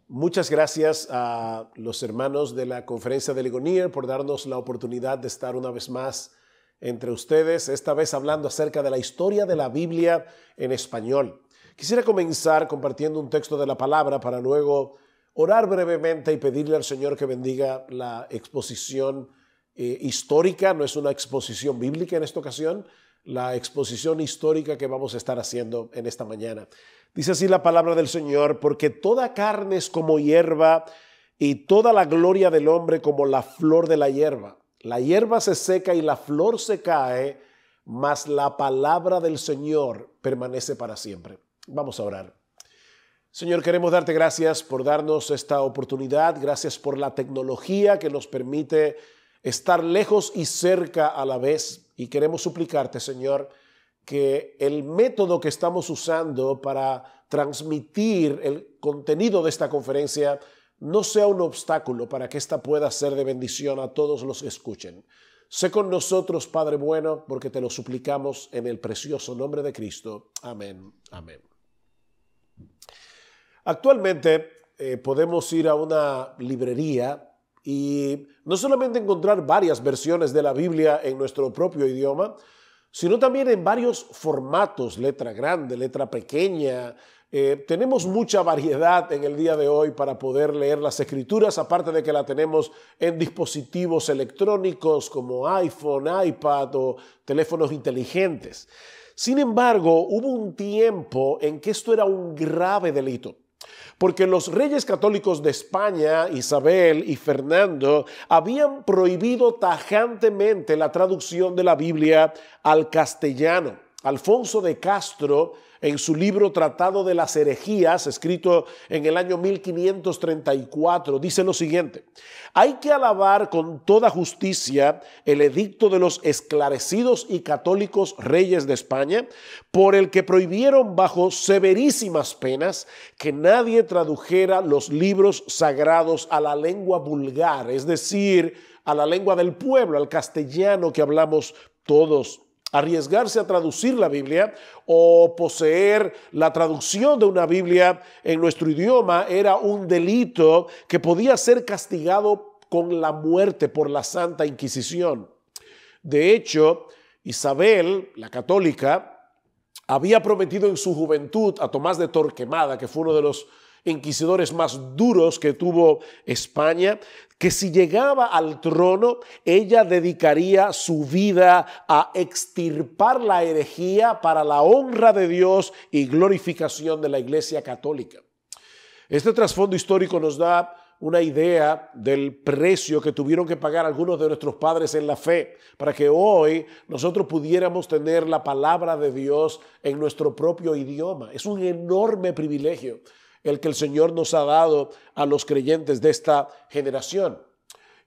Muchas gracias a los hermanos de la Conferencia de Ligonier por darnos la oportunidad de estar una vez más entre ustedes, esta vez hablando acerca de la historia de la Biblia en español. Quisiera comenzar compartiendo un texto de la palabra para luego orar brevemente y pedirle al Señor que bendiga la exposición histórica. No es una exposición bíblica en esta ocasión, la exposición histórica que vamos a estar haciendo en esta mañana. Dice así la palabra del Señor: porque toda carne es como hierba y toda la gloria del hombre como la flor de la hierba. La hierba se seca y la flor se cae, mas la palabra del Señor permanece para siempre. Vamos a orar. Señor, queremos darte gracias por darnos esta oportunidad. Gracias por la tecnología que nos permite estar lejos y cerca a la vez. Y queremos suplicarte, Señor, que el método que estamos usando para transmitir el contenido de esta conferencia no sea un obstáculo para que esta pueda ser de bendición a todos los que escuchen. Sé con nosotros, Padre bueno, porque te lo suplicamos en el precioso nombre de Cristo. Amén. Amén. Actualmente podemos ir a una librería y no solamente encontrar varias versiones de la Biblia en nuestro propio idioma, sino también en varios formatos, letra grande, letra pequeña. Tenemos mucha variedad en el día de hoy para poder leer las Escrituras, aparte de que la tenemos en dispositivos electrónicos como iPhone, iPad o teléfonos inteligentes. Sin embargo, hubo un tiempo en que esto era un grave delito, porque los reyes católicos de España, Isabel y Fernando, habían prohibido tajantemente la traducción de la Biblia al castellano. Alfonso de Castro, en su libro Tratado de las Herejías, escrito en el año 1534, dice lo siguiente: hay que alabar con toda justicia el edicto de los esclarecidos y católicos reyes de España, por el que prohibieron bajo severísimas penas que nadie tradujera los libros sagrados a la lengua vulgar, es decir, a la lengua del pueblo, al castellano que hablamos todos. Arriesgarse a traducir la Biblia o poseer la traducción de una Biblia en nuestro idioma era un delito que podía ser castigado con la muerte por la Santa Inquisición. De hecho, Isabel, la católica, había prometido en su juventud a Tomás de Torquemada, que fue uno de los inquisidores más duros que tuvo España, que si llegaba al trono, ella dedicaría su vida a extirpar la herejía para la honra de Dios y glorificación de la Iglesia Católica. Este trasfondo histórico nos da una idea del precio que tuvieron que pagar algunos de nuestros padres en la fe para que hoy nosotros pudiéramos tener la palabra de Dios en nuestro propio idioma. Es un enorme privilegio el que el Señor nos ha dado a los creyentes de esta generación.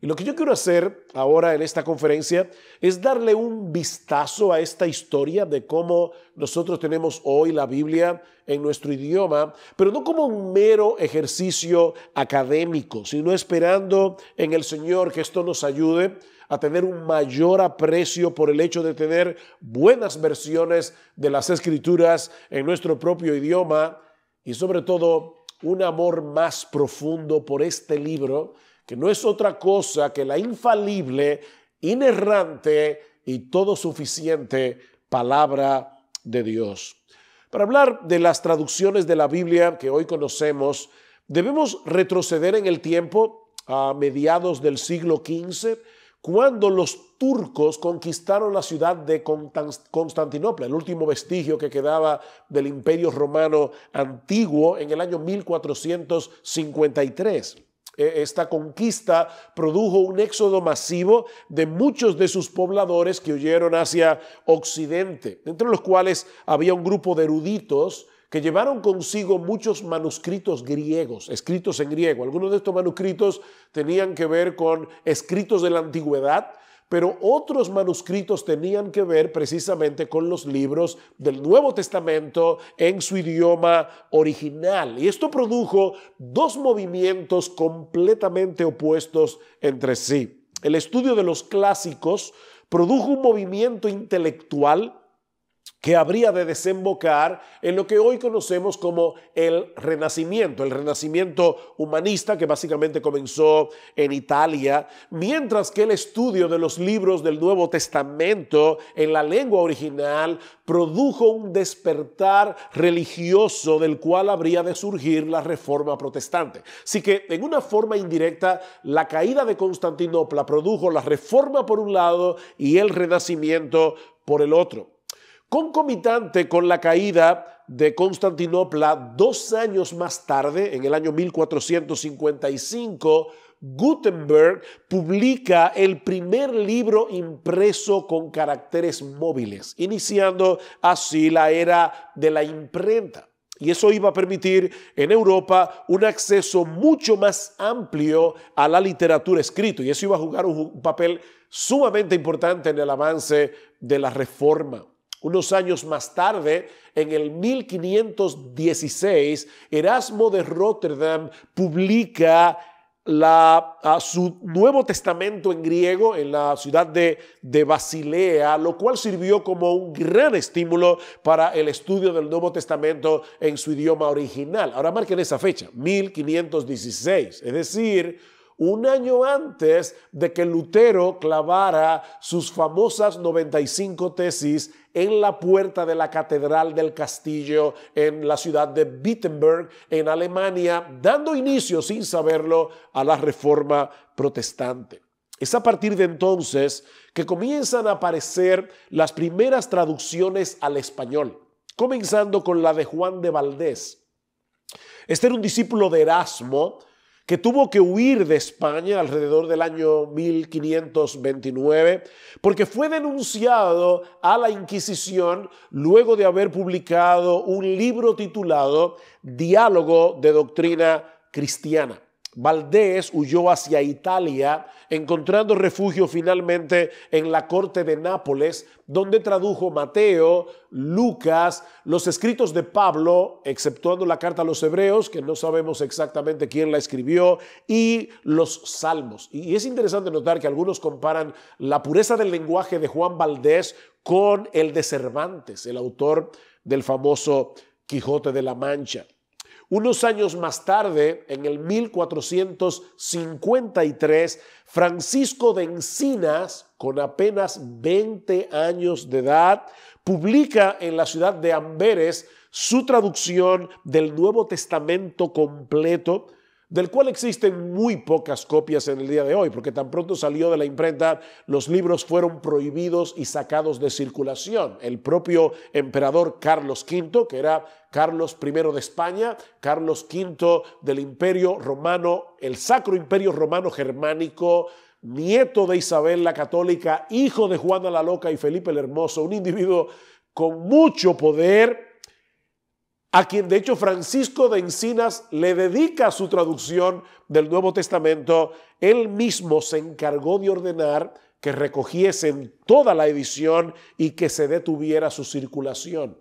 Y lo que yo quiero hacer ahora en esta conferencia es darle un vistazo a esta historia de cómo nosotros tenemos hoy la Biblia en nuestro idioma, pero no como un mero ejercicio académico, sino esperando en el Señor que esto nos ayude a tener un mayor aprecio por el hecho de tener buenas versiones de las Escrituras en nuestro propio idioma, y sobre todo un amor más profundo por este libro, que no es otra cosa que la infalible, inerrante y todo suficiente palabra de Dios. Para hablar de las traducciones de la Biblia que hoy conocemos, debemos retroceder en el tiempo a mediados del siglo XV, cuando los turcos conquistaron la ciudad de Constantinopla, el último vestigio que quedaba del Imperio Romano antiguo, en el año 1453. Esta conquista produjo un éxodo masivo de muchos de sus pobladores que huyeron hacia Occidente, entre los cuales había un grupo de eruditos que llevaron consigo muchos manuscritos griegos, escritos en griego. Algunos de estos manuscritos tenían que ver con escritos de la antigüedad, pero otros manuscritos tenían que ver precisamente con los libros del Nuevo Testamento en su idioma original. Y esto produjo dos movimientos completamente opuestos entre sí. El estudio de los clásicos produjo un movimiento intelectual que habría de desembocar en lo que hoy conocemos como el Renacimiento humanista, que básicamente comenzó en Italia, mientras que el estudio de los libros del Nuevo Testamento en la lengua original produjo un despertar religioso del cual habría de surgir la Reforma protestante. Así que, en una forma indirecta, la caída de Constantinopla produjo la Reforma por un lado y el Renacimiento por el otro. Concomitante con la caída de Constantinopla, 2 años más tarde, en el año 1455, Gutenberg publica el primer libro impreso con caracteres móviles, iniciando así la era de la imprenta. Y eso iba a permitir en Europa un acceso mucho más amplio a la literatura escrita, y eso iba a jugar un papel sumamente importante en el avance de la Reforma. Unos años más tarde, en el 1516, Erasmo de Rotterdam publica su Nuevo Testamento en griego en la ciudad de Basilea, lo cual sirvió como un gran estímulo para el estudio del Nuevo Testamento en su idioma original. Ahora marquen esa fecha, 1516, es decir, un año antes de que Lutero clavara sus famosas 95 tesis en la puerta de la Catedral del Castillo en la ciudad de Wittenberg, en Alemania, dando inicio, sin saberlo, a la Reforma protestante. Es a partir de entonces que comienzan a aparecer las primeras traducciones al español, comenzando con la de Juan de Valdés. Este era un discípulo de Erasmo, que tuvo que huir de España alrededor del año 1529 porque fue denunciado a la Inquisición luego de haber publicado un libro titulado Diálogo de Doctrina Cristiana. Valdés huyó hacia Italia, encontrando refugio finalmente en la corte de Nápoles, donde tradujo Mateo, Lucas, los escritos de Pablo, exceptuando la carta a los Hebreos, que no sabemos exactamente quién la escribió, y los Salmos. Y es interesante notar que algunos comparan la pureza del lenguaje de Juan Valdés con el de Cervantes, el autor del famoso Quijote de la Mancha. Unos años más tarde, en el 1453, Francisco de Encinas, con apenas 20 años de edad, publica en la ciudad de Amberes su traducción del Nuevo Testamento completo, del cual existen muy pocas copias en el día de hoy, porque tan pronto salió de la imprenta, los libros fueron prohibidos y sacados de circulación. El propio emperador Carlos V, que era Carlos I de España, Carlos V del Imperio Romano, el Sacro Imperio Romano Germánico, nieto de Isabel la Católica, hijo de Juana la Loca y Felipe el Hermoso, un individuo con mucho poder, a quien de hecho Francisco de Encinas le dedica su traducción del Nuevo Testamento. Él mismo se encargó de ordenar que recogiesen toda la edición y que se detuviera su circulación.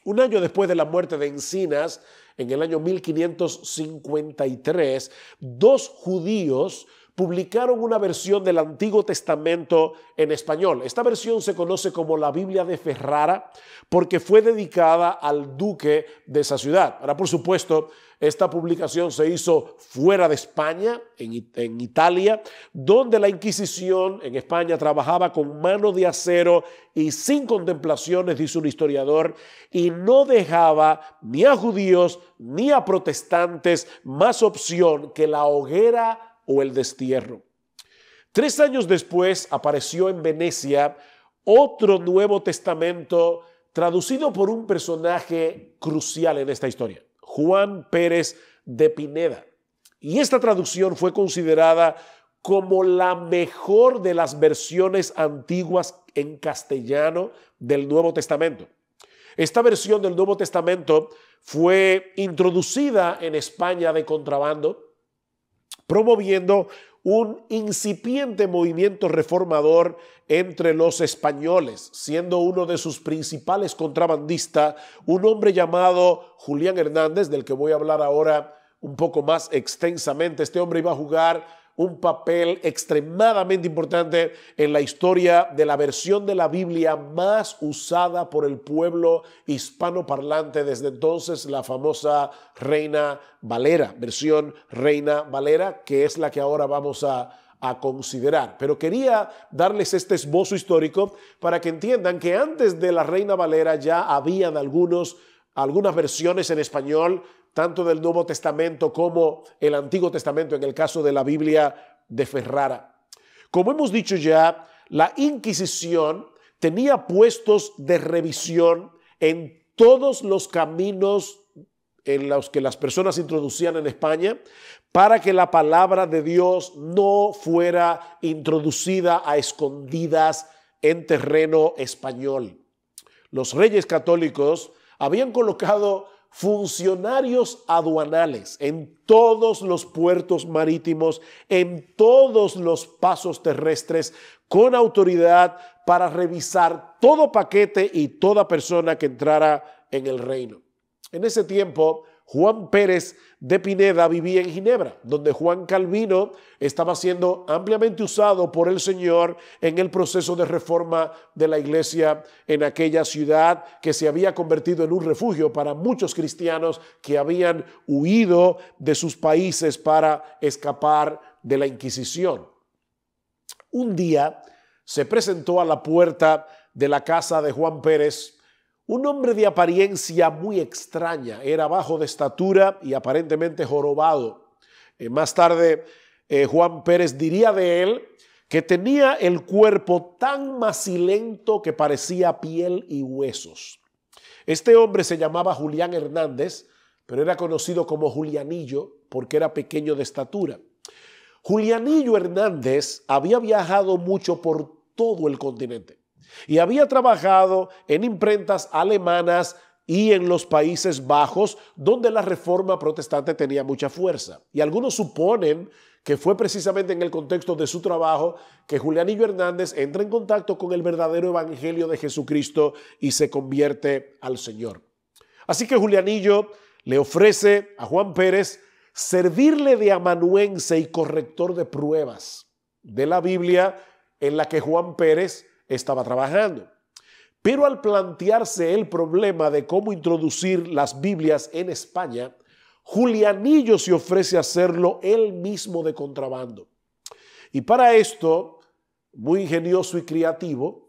Un año después de la muerte de Encinas, en el año 1553, 2 judíos publicaron una versión del Antiguo Testamento en español. Esta versión se conoce como la Biblia de Ferrara porque fue dedicada al duque de esa ciudad. Ahora, por supuesto, esta publicación se hizo fuera de España, en Italia, donde la Inquisición en España trabajaba con mano de acero y sin contemplaciones, dice un historiador, y no dejaba ni a judíos ni a protestantes más opción que la hoguera o el destierro. 3 años después apareció en Venecia otro Nuevo Testamento traducido por un personaje crucial en esta historia, Juan Pérez de Pineda. Y esta traducción fue considerada como la mejor de las versiones antiguas en castellano del Nuevo Testamento. Esta versión del Nuevo Testamento fue introducida en España de contrabando, promoviendo un incipiente movimiento reformador entre los españoles, siendo uno de sus principales contrabandistas un hombre llamado Julián Hernández, del que voy a hablar ahora un poco más extensamente. Este hombre iba a jugar un papel extremadamente importante en la historia de la versión de la Biblia más usada por el pueblo hispanoparlante desde entonces, la famosa Reina Valera, versión Reina Valera, que es la que ahora vamos a considerar. Pero quería darles este esbozo histórico para que entiendan que antes de la Reina Valera ya habían algunas versiones en español, tanto del Nuevo Testamento como el Antiguo Testamento, en el caso de la Biblia de Ferrara. Como hemos dicho ya, la Inquisición tenía puestos de revisión en todos los caminos en los que las personas introducían en España para que la palabra de Dios no fuera introducida a escondidas en terreno español. Los reyes católicos habían colocado funcionarios aduanales en todos los puertos marítimos, en todos los pasos terrestres, con autoridad para revisar todo paquete y toda persona que entrara en el reino. En ese tiempo, Juan Pérez de Pineda vivía en Ginebra, donde Juan Calvino estaba siendo ampliamente usado por el Señor en el proceso de reforma de la iglesia en aquella ciudad que se había convertido en un refugio para muchos cristianos que habían huido de sus países para escapar de la Inquisición. Un día se presentó a la puerta de la casa de Juan Pérez un hombre de apariencia muy extraña. Era bajo de estatura y aparentemente jorobado. Más tarde, Juan Pérez diría de él que tenía el cuerpo tan macilento que parecía piel y huesos. Este hombre se llamaba Julián Hernández, pero era conocido como Julianillo porque era pequeño de estatura. Julianillo Hernández había viajado mucho por todo el continente y había trabajado en imprentas alemanas y en los Países Bajos, donde la reforma protestante tenía mucha fuerza. Y algunos suponen que fue precisamente en el contexto de su trabajo que Julianillo Hernández entra en contacto con el verdadero evangelio de Jesucristo y se convierte al Señor. Así que Julianillo le ofrece a Juan Pérez servirle de amanuense y corrector de pruebas de la Biblia en la que Juan Pérez estaba trabajando. Pero al plantearse el problema de cómo introducir las Biblias en España, Julianillo se ofrece a hacerlo él mismo de contrabando. Y para esto, muy ingenioso y creativo,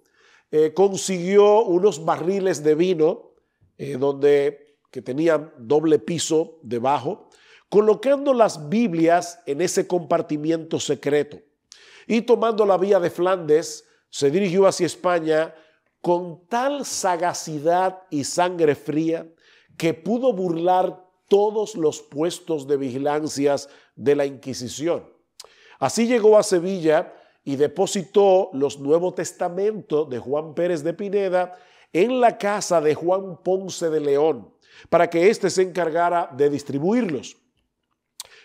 consiguió unos barriles de vino que tenían doble piso debajo, colocando las Biblias en ese compartimiento secreto. Y tomando la vía de Flandes, se dirigió hacia España con tal sagacidad y sangre fría que pudo burlar todos los puestos de vigilancias de la Inquisición. Así llegó a Sevilla y depositó los Nuevos Testamentos de Juan Pérez de Pineda en la casa de Juan Ponce de León, para que éste se encargara de distribuirlos.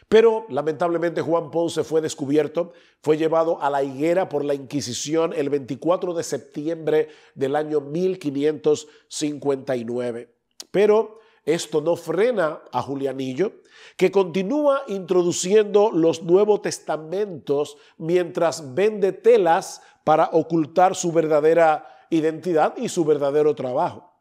Pero lamentablemente Juan Ponce fue descubierto, fue llevado a la higuera por la Inquisición el 24 de septiembre del año 1559. Pero esto no frena a Julianillo, que continúa introduciendo los Nuevos Testamentos mientras vende telas para ocultar su verdadera identidad y su verdadero trabajo.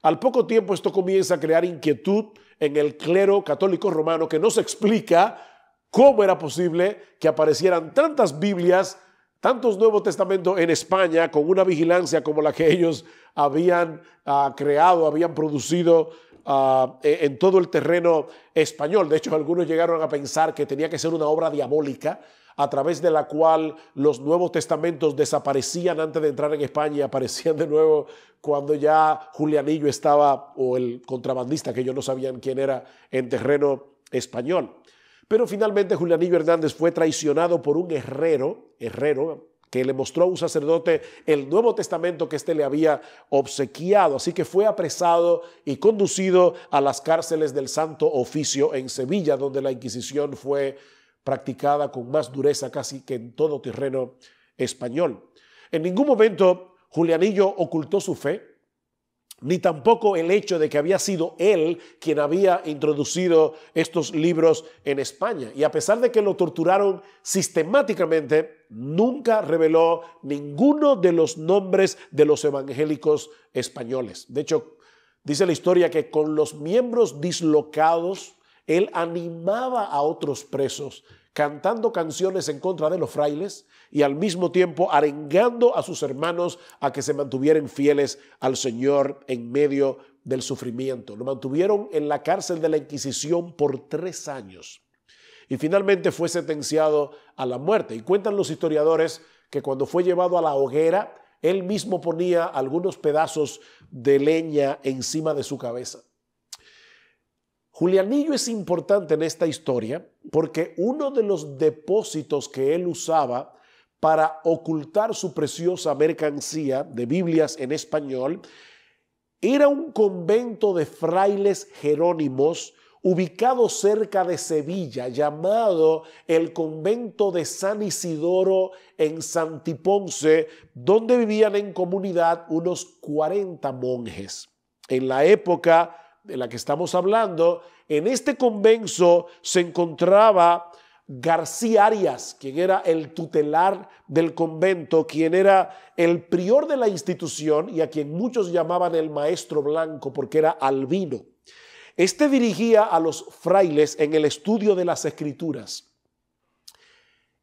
Al poco tiempo esto comienza a crear inquietud en el clero católico romano, que no se explica cómo era posible que aparecieran tantas Biblias, tantos Nuevos Testamentos en España con una vigilancia como la que ellos habían creado, habían producido en todo el terreno español. De hecho, algunos llegaron a pensar que tenía que ser una obra diabólica a través de la cual los Nuevos Testamentos desaparecían antes de entrar en España y aparecían de nuevo cuando ya Julianillo estaba, o el contrabandista, que ellos no sabían quién era, en terreno español. Pero finalmente Julianillo Hernández fue traicionado por un herrero que le mostró a un sacerdote el Nuevo Testamento que éste le había obsequiado. Así que fue apresado y conducido a las cárceles del Santo Oficio en Sevilla, donde la Inquisición fue practicada con más dureza casi que en todo terreno español. En ningún momento Julianillo ocultó su fe. ni tampoco el hecho de que había sido él quien había introducido estos libros en España. Y a pesar de que lo torturaron sistemáticamente, nunca reveló ninguno de los nombres de los evangélicos españoles. De hecho, dice la historia que con los miembros dislocados, él animaba a otros presos, cantando canciones en contra de los frailes y al mismo tiempo arengando a sus hermanos a que se mantuvieran fieles al Señor en medio del sufrimiento. Lo mantuvieron en la cárcel de la Inquisición por 3 años y finalmente fue sentenciado a la muerte. Y cuentan los historiadores que cuando fue llevado a la hoguera, él mismo ponía algunos pedazos de leña encima de su cabeza. Julianillo es importante en esta historia porque uno de los depósitos que él usaba para ocultar su preciosa mercancía de Biblias en español era un convento de frailes jerónimos ubicado cerca de Sevilla, llamado el convento de San Isidoro en Santiponce, donde vivían en comunidad unos 40 monjes. En la época de la que estamos hablando, en este convento se encontraba García Arias, quien era el tutelar del convento, quien era el prior de la institución y a quien muchos llamaban el maestro blanco porque era albino. Este dirigía a los frailes en el estudio de las Escrituras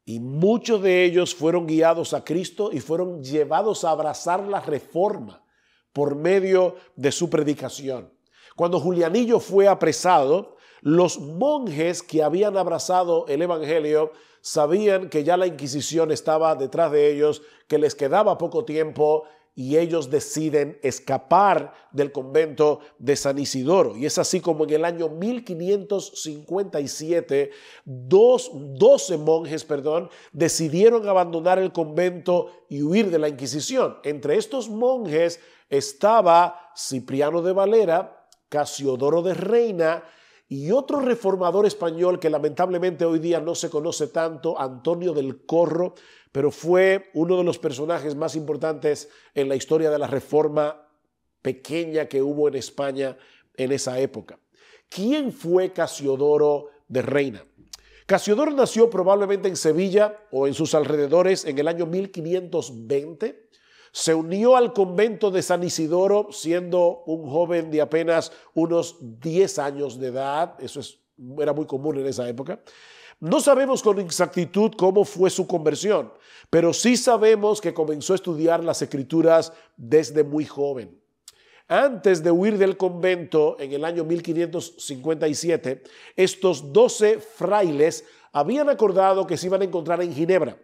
y muchos de ellos fueron guiados a Cristo y fueron llevados a abrazar la reforma por medio de su predicación. Cuando Julianillo fue apresado, los monjes que habían abrazado el evangelio sabían que ya la Inquisición estaba detrás de ellos, que les quedaba poco tiempo y ellos deciden escapar del convento de San Isidoro. Y es así como en el año 1557, 12 monjes decidieron abandonar el convento y huir de la Inquisición. Entre estos monjes estaba Cipriano de Valera, Casiodoro de Reina y otro reformador español que lamentablemente hoy día no se conoce tanto, Antonio del Corro, pero fue uno de los personajes más importantes en la historia de la reforma pequeña que hubo en España en esa época. ¿Quién fue Casiodoro de Reina? Casiodoro nació probablemente en Sevilla o en sus alrededores en el año 1520. Se unió al convento de San Isidoro siendo un joven de apenas unos 10 años de edad. Eso era muy común en esa época. No sabemos con exactitud cómo fue su conversión, pero sí sabemos que comenzó a estudiar las Escrituras desde muy joven. Antes de huir del convento en el año 1557, estos 12 frailes habían acordado que se iban a encontrar en Ginebra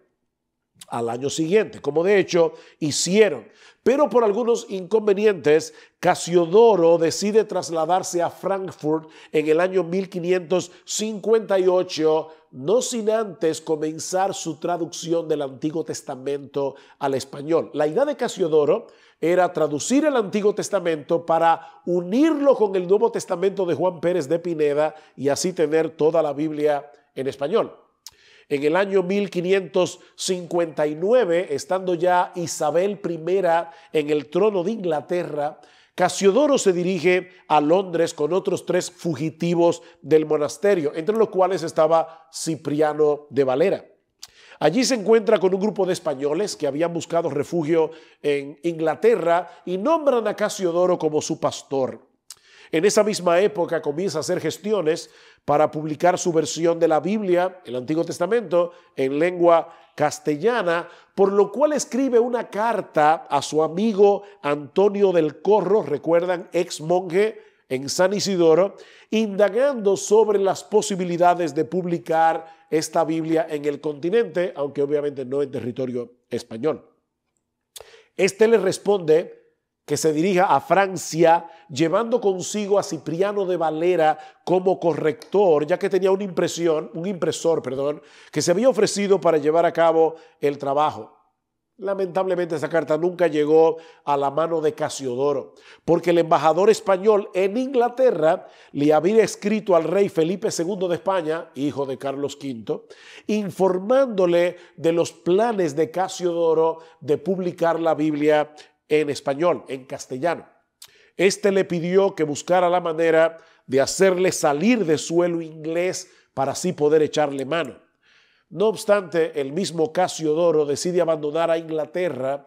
al año siguiente, como de hecho hicieron. Pero por algunos inconvenientes, Casiodoro decide trasladarse a Frankfurt en el año 1558, no sin antes comenzar su traducción del Antiguo Testamento al español. La idea de Casiodoro era traducir el Antiguo Testamento para unirlo con el Nuevo Testamento de Juan Pérez de Pineda y así tener toda la Biblia en español. En el año 1559, estando ya Isabel I en el trono de Inglaterra, Casiodoro se dirige a Londres con otros 3 fugitivos del monasterio, entre los cuales estaba Cipriano de Valera. Allí se encuentra con un grupo de españoles que habían buscado refugio en Inglaterra y nombran a Casiodoro como su pastor. En esa misma época comienza a hacer gestiones para publicar su versión de la Biblia, el Antiguo Testamento, en lengua castellana, por lo cual escribe una carta a su amigo Antonio del Corro, recuerdan, ex monje en San Isidoro, indagando sobre las posibilidades de publicar esta Biblia en el continente, aunque obviamente no en territorio español. Este le responde que se dirija a Francia, llevando consigo a Cipriano de Valera como corrector, ya que tenía un impresor, que se había ofrecido para llevar a cabo el trabajo. Lamentablemente esa carta nunca llegó a la mano de Casiodoro, porque el embajador español en Inglaterra le había escrito al rey Felipe II de España, hijo de Carlos V, informándole de los planes de Casiodoro de publicar la Biblia en español, en castellano. Este le pidió que buscara la manera de hacerle salir de suelo inglés para así poder echarle mano. No obstante, el mismo Casiodoro decide abandonar a Inglaterra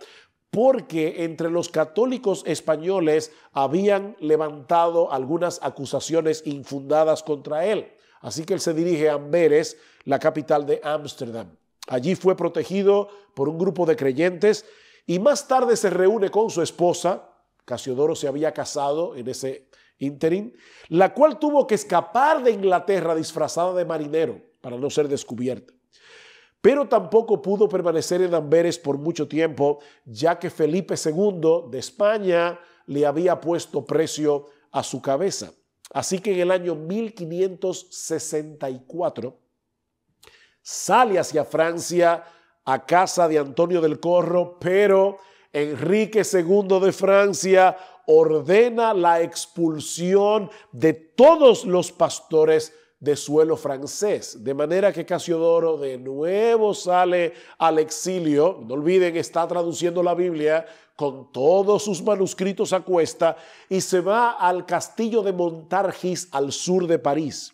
porque entre los católicos españoles habían levantado algunas acusaciones infundadas contra él. Así que él se dirige a Amberes, la capital de Ámsterdam. Allí fue protegido por un grupo de creyentes y más tarde se reúne con su esposa. Casiodoro se había casado en ese ínterin, la cual tuvo que escapar de Inglaterra disfrazada de marinero para no ser descubierta. Pero tampoco pudo permanecer en Amberes por mucho tiempo, ya que Felipe II de España le había puesto precio a su cabeza. Así que en el año 1564 sale hacia Francia a casa de Antonio del Corro, pero Enrique II de Francia ordena la expulsión de todos los pastores de suelo francés, de manera que Casiodoro de nuevo sale al exilio. No olviden, está traduciendo la Biblia con todos sus manuscritos a cuesta y se va al castillo de Montargis al sur de París.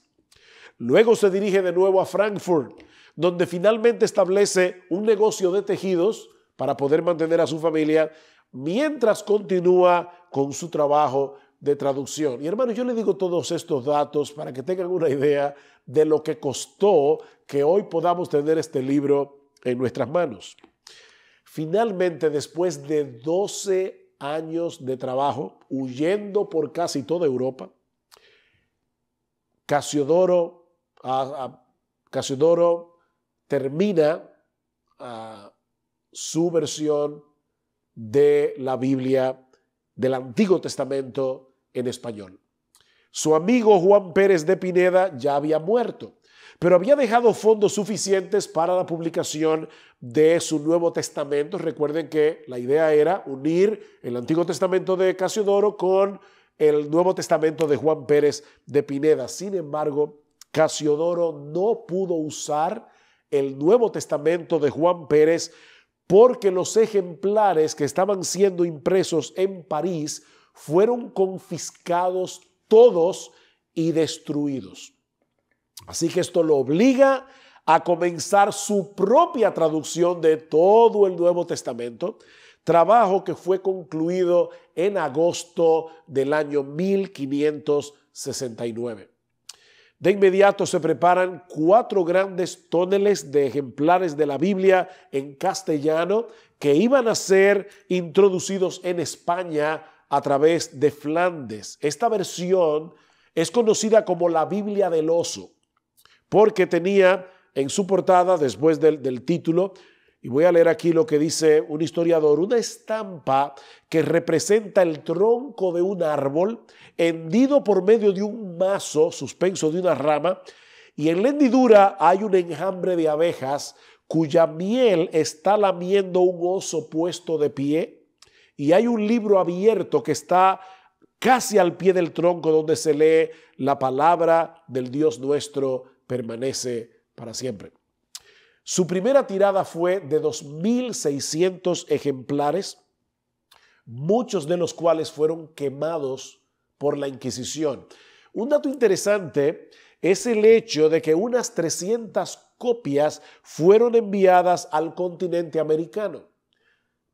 Luego se dirige de nuevo a Frankfurt, donde finalmente establece un negocio de tejidos para poder mantener a su familia mientras continúa con su trabajo de traducción. Y hermanos, yo les digo todos estos datos para que tengan una idea de lo que costó que hoy podamos tener este libro en nuestras manos. Finalmente, después de 12 años de trabajo, huyendo por casi toda Europa, Casiodoro termina su versión de la Biblia del Antiguo Testamento en español. Su amigo Juan Pérez de Pineda ya había muerto, pero había dejado fondos suficientes para la publicación de su Nuevo Testamento. Recuerden que la idea era unir el Antiguo Testamento de Casiodoro con el Nuevo Testamento de Juan Pérez de Pineda. Sin embargo, Casiodoro no pudo usar el Nuevo Testamento de Juan Pérez porque los ejemplares que estaban siendo impresos en París fueron confiscados todos y destruidos. Así que esto lo obliga a comenzar su propia traducción de todo el Nuevo Testamento, trabajo que fue concluido en agosto del año 1569. De inmediato se preparan 4 grandes tóneles de ejemplares de la Biblia en castellano que iban a ser introducidos en España a través de Flandes. Esta versión es conocida como la Biblia del Oso, porque tenía en su portada, después del título, y voy a leer aquí lo que dice un historiador, una estampa que representa el tronco de un árbol hendido por medio de un mazo suspenso de una rama, y en la hendidura hay un enjambre de abejas cuya miel está lamiendo un oso puesto de pie, y hay un libro abierto que está casi al pie del tronco donde se lee la palabra del Dios nuestro permanece para siempre. Su primera tirada fue de 2.600 ejemplares, muchos de los cuales fueron quemados por la Inquisición. Un dato interesante es el hecho de que unas 300 copias fueron enviadas al continente americano,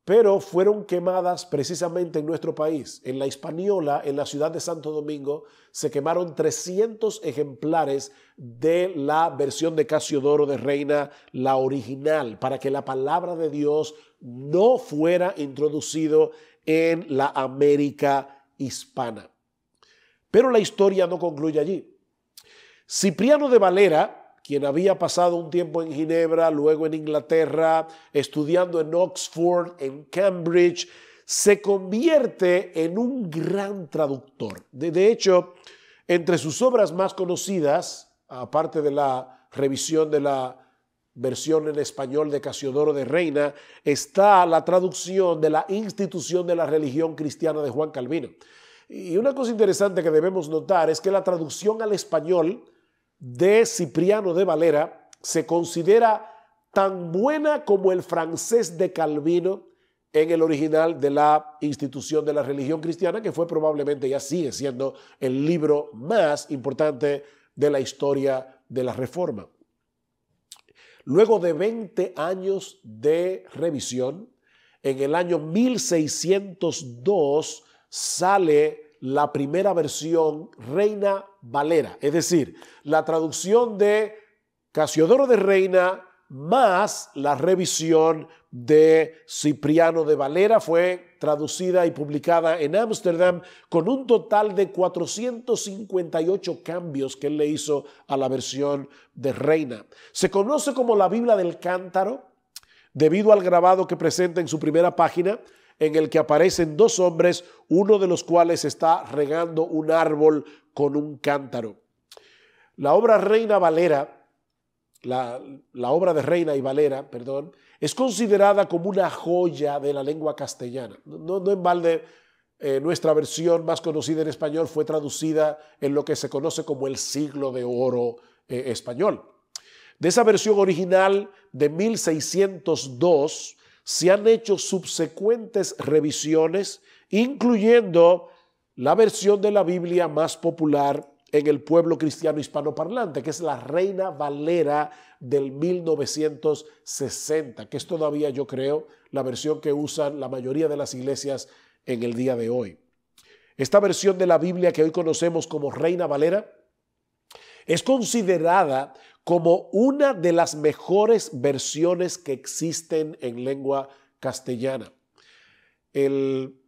pero fueron quemadas precisamente en nuestro país. En la Hispaniola, en la ciudad de Santo Domingo, se quemaron 300 ejemplares de la versión de Casiodoro de Reina, la original, para que la palabra de Dios no fuera introducido en la América hispana. Pero la historia no concluye allí. Cipriano de Valera, quien había pasado un tiempo en Ginebra, luego en Inglaterra, estudiando en Oxford, en Cambridge, se convierte en un gran traductor. De hecho, entre sus obras más conocidas, aparte de la revisión de la versión en español de Casiodoro de Reina, está la traducción de la Institución de la Religión Cristiana de Juan Calvino. Y una cosa interesante que debemos notar es que la traducción al español de Cipriano de Valera se considera tan buena como el francés de Calvino en el original de la institución de la religión cristiana, que fue probablemente, ya sigue siendo, el libro más importante de la historia de la Reforma. Luego de 20 años de revisión, en el año 1602 sale la primera versión Reina Valera, es decir, la traducción de Casiodoro de Reina más la revisión de Cipriano de Valera. Fue traducida y publicada en Ámsterdam con un total de 458 cambios que él le hizo a la versión de Reina. Se conoce como la Biblia del Cántaro debido al grabado que presenta en su primera página, en el que aparecen dos hombres, uno de los cuales está regando un árbol con un cántaro. La obra Reina Valera, la obra de Reina y Valera, es considerada como una joya de la lengua castellana. No en balde, nuestra versión más conocida en español fue traducida en lo que se conoce como el Siglo de Oro español. De esa versión original de 1602 se han hecho subsecuentes revisiones, incluyendo la versión de la Biblia más popular en el pueblo cristiano hispanoparlante, que es la Reina Valera del 1960, que es todavía, yo creo, la versión que usan la mayoría de las iglesias en el día de hoy. Esta versión de la Biblia que hoy conocemos como Reina Valera es considerada como una de las mejores versiones que existen en lengua castellana. El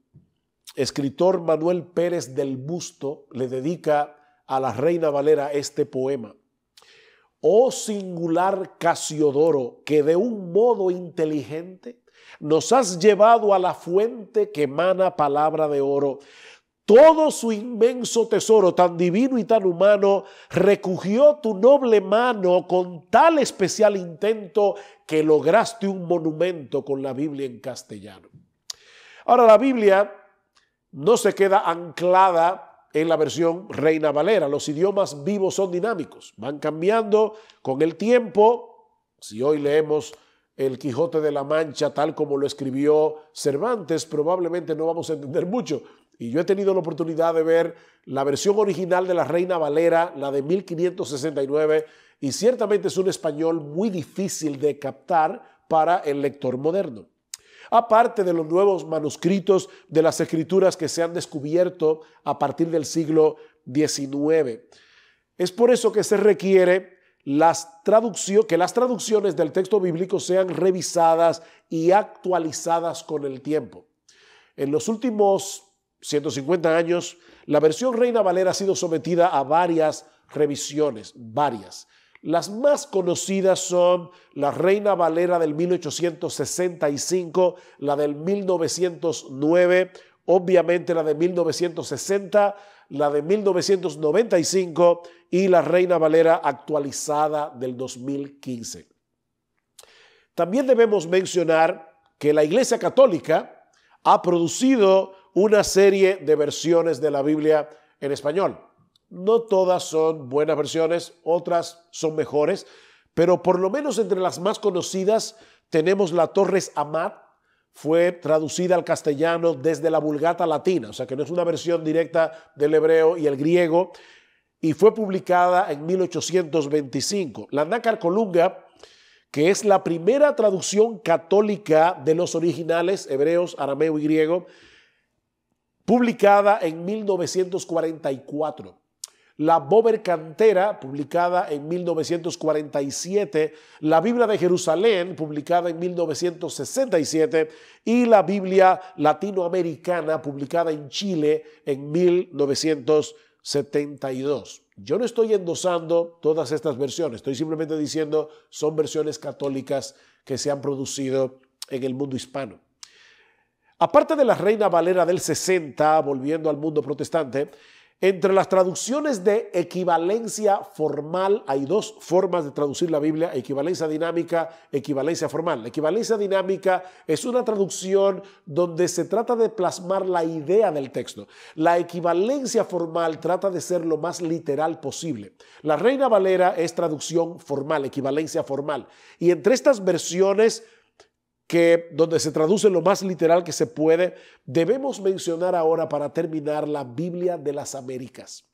escritor Manuel Pérez del Busto le dedica a la Reina Valera este poema. Oh singular Casiodoro, que de un modo inteligente nos has llevado a la fuente que emana palabra de oro. Todo su inmenso tesoro, tan divino y tan humano, recogió tu noble mano con tal especial intento que lograste un monumento con la Biblia en castellano. Ahora, la Biblia no se queda anclada en la versión Reina Valera. Los idiomas vivos son dinámicos, van cambiando con el tiempo. Si hoy leemos el Quijote de la Mancha tal como lo escribió Cervantes, probablemente no vamos a entender mucho. Y yo he tenido la oportunidad de ver la versión original de la Reina Valera, la de 1569, y ciertamente es un español muy difícil de captar para el lector moderno. Aparte de los nuevos manuscritos de las escrituras que se han descubierto a partir del siglo XIX. Es por eso que se requiere que las traducciones del texto bíblico sean revisadas y actualizadas con el tiempo. En los últimos 150 años, la versión Reina Valera ha sido sometida a varias revisiones, varias. Las más conocidas son la Reina Valera del 1865, la del 1909, obviamente la de 1960, la de 1995 y la Reina Valera actualizada del 2015. También debemos mencionar que la Iglesia Católica ha producido una serie de versiones de la Biblia en español. No todas son buenas versiones, otras son mejores, pero por lo menos entre las más conocidas tenemos la Torres Amat. Fue traducida al castellano desde la Vulgata latina, o sea que no es una versión directa del hebreo y el griego, y fue publicada en 1825. La Nácar Colunga, que es la primera traducción católica de los originales hebreos, arameo y griego, publicada en 1944. La Bober Cantera, publicada en 1947, la Biblia de Jerusalén, publicada en 1967, y la Biblia Latinoamericana, publicada en Chile en 1972. Yo no estoy endosando todas estas versiones, estoy simplemente diciendo son versiones católicas que se han producido en el mundo hispano. Aparte de la Reina Valera del 60, volviendo al mundo protestante, entre las traducciones de equivalencia formal hay dos formas de traducir la Biblia: equivalencia dinámica, equivalencia formal. La equivalencia dinámica es una traducción donde se trata de plasmar la idea del texto. La equivalencia formal trata de ser lo más literal posible. La Reina Valera es traducción formal, equivalencia formal. Y entre estas versiones donde se traduce lo más literal que se puede, debemos mencionar ahora para terminar la Biblia de las Américas.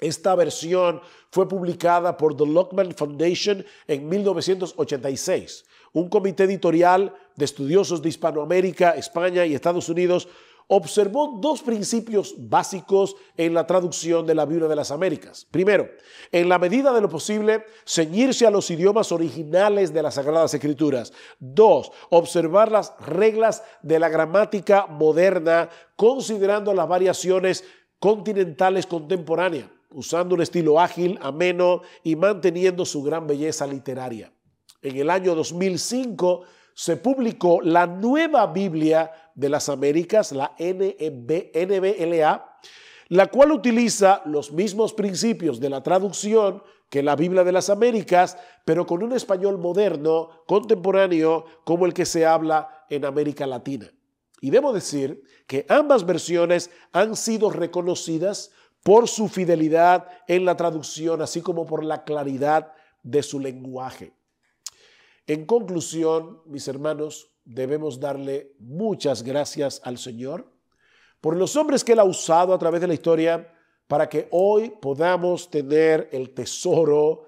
Esta versión fue publicada por The Lockman Foundation en 1986. Un comité editorial de estudiosos de Hispanoamérica, España y Estados Unidos observó dos principios básicos en la traducción de la Biblia de las Américas. Primero, en la medida de lo posible, ceñirse a los idiomas originales de las Sagradas Escrituras. Dos, observar las reglas de la gramática moderna, considerando las variaciones continentales contemporáneas, usando un estilo ágil, ameno y manteniendo su gran belleza literaria. En el año 2005 se publicó la Nueva Biblia de las Américas, la NBLA, la cual utiliza los mismos principios de la traducción que la Biblia de las Américas, pero con un español moderno, contemporáneo, como el que se habla en América Latina. Y debo decir que ambas versiones han sido reconocidas por su fidelidad en la traducción, así como por la claridad de su lenguaje. En conclusión, mis hermanos, debemos darle muchas gracias al Señor por los hombres que Él ha usado a través de la historia para que hoy podamos tener el tesoro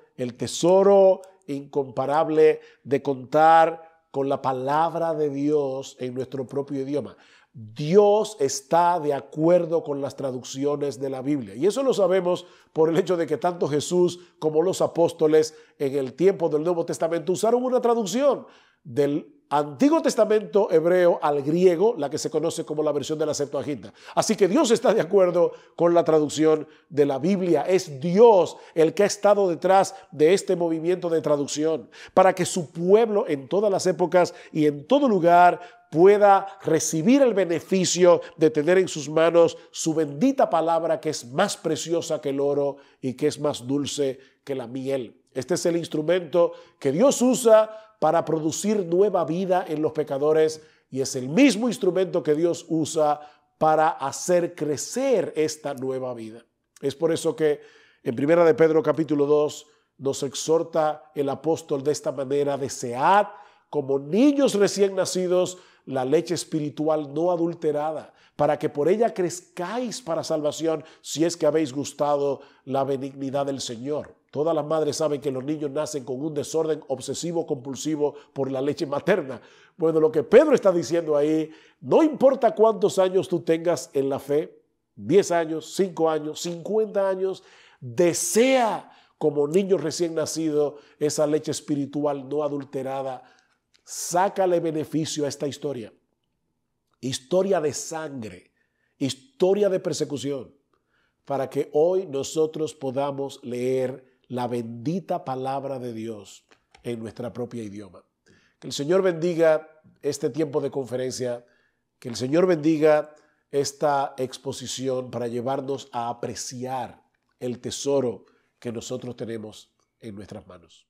incomparable de contar con la palabra de Dios en nuestro propio idioma. Dios está de acuerdo con las traducciones de la Biblia. Y eso lo sabemos por el hecho de que tanto Jesús como los apóstoles en el tiempo del Nuevo Testamento usaron una traducción del Antiguo Testamento hebreo al griego, la que se conoce como la versión de la Septuaginta. Así que Dios está de acuerdo con la traducción de la Biblia. Es Dios el que ha estado detrás de este movimiento de traducción para que su pueblo en todas las épocas y en todo lugar pueda recibir el beneficio de tener en sus manos su bendita palabra, que es más preciosa que el oro y que es más dulce que la miel. Este es el instrumento que Dios usa para producir nueva vida en los pecadores y es el mismo instrumento que Dios usa para hacer crecer esta nueva vida. Es por eso que en 1 de Pedro capítulo 2 nos exhorta el apóstol de esta manera: desead como niños recién nacidos la leche espiritual no adulterada, para que por ella crezcáis para salvación, si es que habéis gustado la benignidad del Señor. Todas las madres saben que los niños nacen con un desorden obsesivo compulsivo por la leche materna. Bueno, lo que Pedro está diciendo ahí, no importa cuántos años tú tengas en la fe, 10 años, 5 años, 50 años, desea como niño recién nacido esa leche espiritual no adulterada. Sácale beneficio a esta historia. Historia de sangre, historia de persecución, para que hoy nosotros podamos leer la bendita palabra de Dios en nuestra propia idioma. Que el Señor bendiga este tiempo de conferencia, que el Señor bendiga esta exposición para llevarnos a apreciar el tesoro que nosotros tenemos en nuestras manos.